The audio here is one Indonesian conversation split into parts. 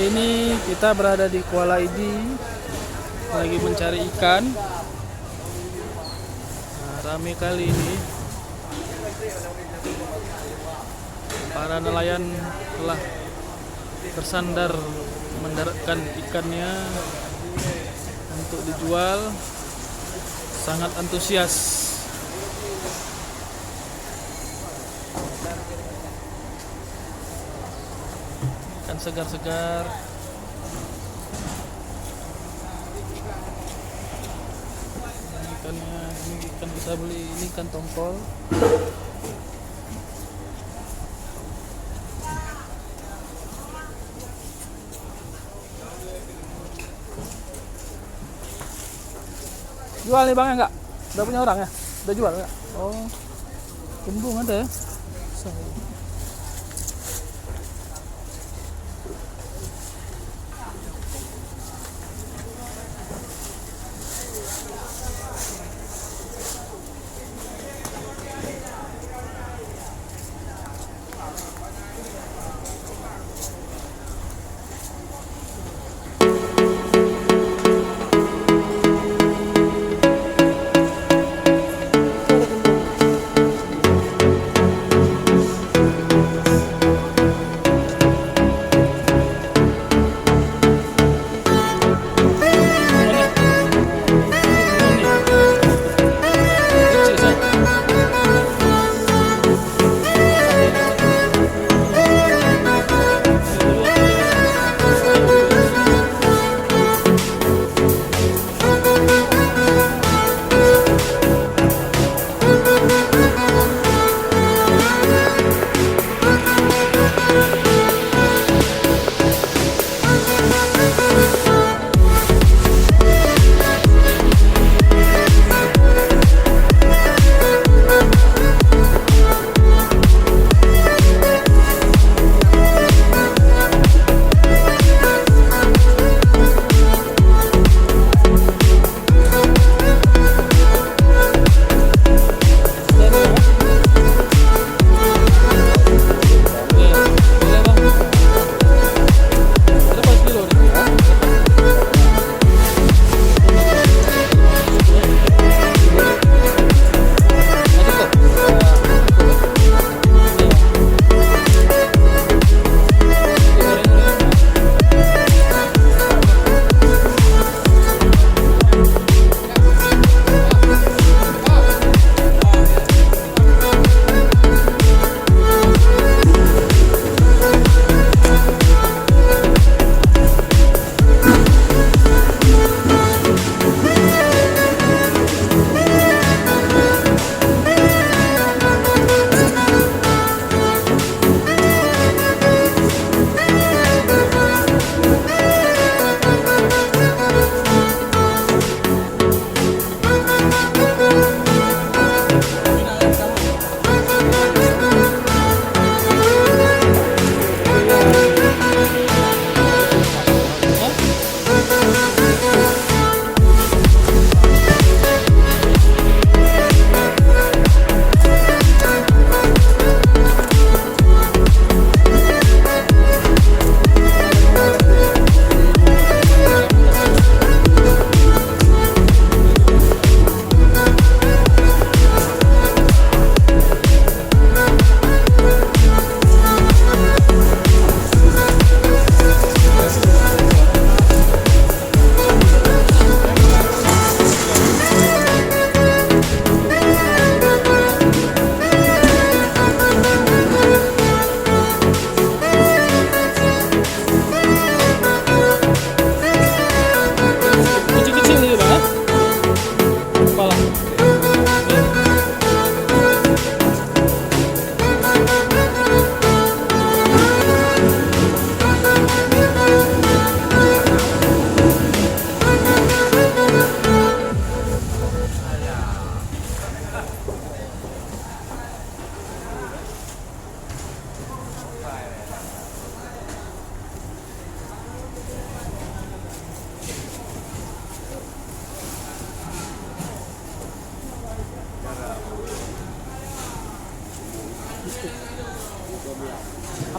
Kali ini kita berada di Kuala Idi, lagi mencari ikan. Rame kali ini. Para nelayan telah bersandar mendaratkan ikannya untuk dijual. Sangat antusias. Ikan segar-segar. Ikannya, ini ikan bisa beli, ini ikan tongkol. Jual nih bang, enggak? Udah punya orang ya? Udah jual enggak? Oh, kembung ada ya?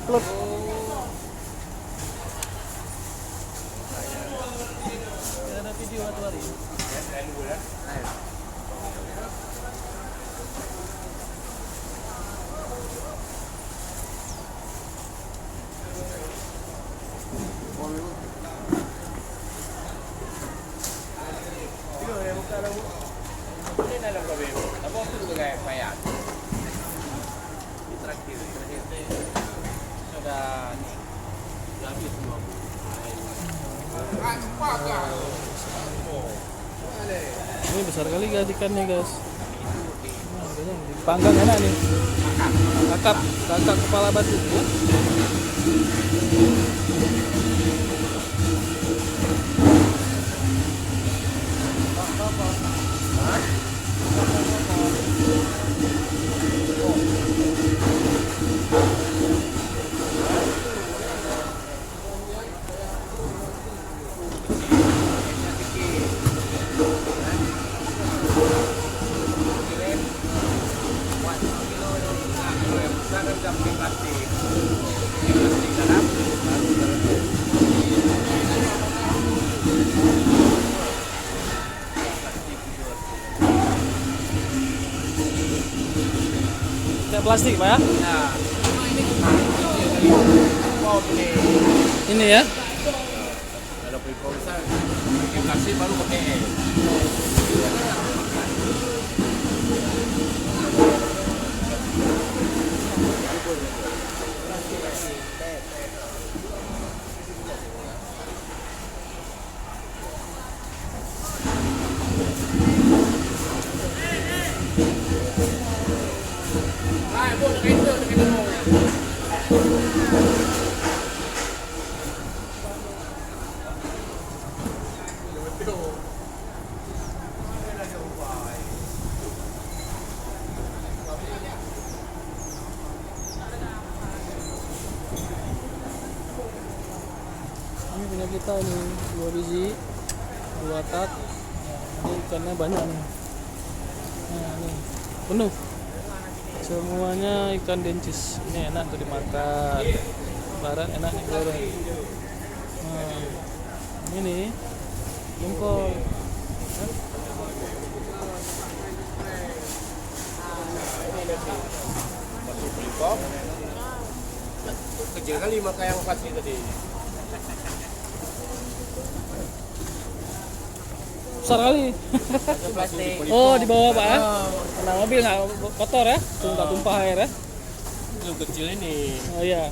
upload. video satu hari. Ini besar kali guys ikannya guys. Panggang enak nih. Kakap kepala batu ya. Kayak plastik Pak ya? Nah, Ini ya? kalau bisa pakai plastik baru pakai es. Ini punya kita nih 2 biji, 2 tak. Nah, ini ikannya banyak nih. Nah, nih penuh. Semuanya ikan dencis. Ini enak tuh dimakan. Barat enak nih goreng. Nah, ini nih jengkol. Kecil kali maka yang pasti tadi. Besar kali. Plastik. Oh, di bawah Pak ya? Nah, mobil nggak kotor ya? Tumpah air ya? Itu kecil ini. Oh iya.